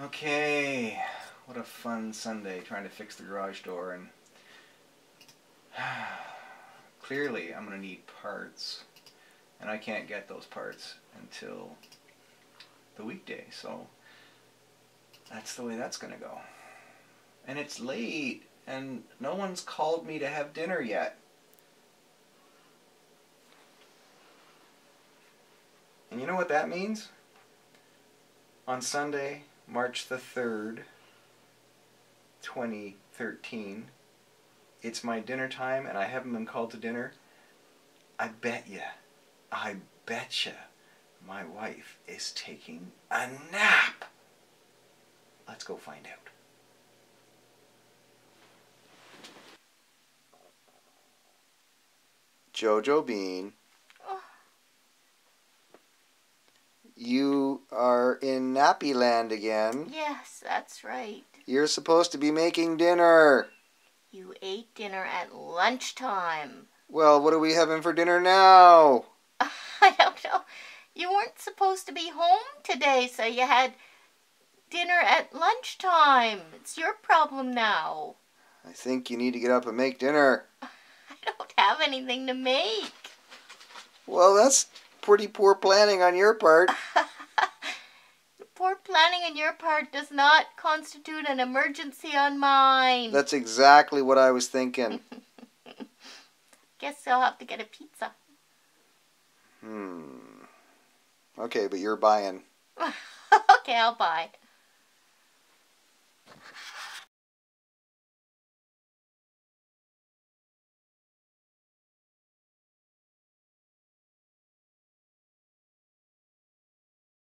Okay, what a fun Sunday trying to fix the garage door, and clearly I'm going to need parts, and I can't get those parts until the weekday, so that's the way that's going to go. And it's late, and no one's called me to have dinner yet. And you know what that means? On Sunday, March the 3rd, 2013, it's my dinner time and I haven't been called to dinner. I betcha my wife is taking a nap. Let's go find out. Jojo Bean. You are in nappy land again. Yes, that's right. You're supposed to be making dinner. You ate dinner at lunchtime. Well, what are we having for dinner now? I don't know. You weren't supposed to be home today, so you had dinner at lunchtime. It's your problem now. I think you need to get up and make dinner. I don't have anything to make. Well, that's pretty poor planning on your part. Poor planning on your part does not constitute an emergency on mine. That's exactly what I was thinking. Guess I'll have to get a pizza. Okay, but you're buying. Okay, I'll buy.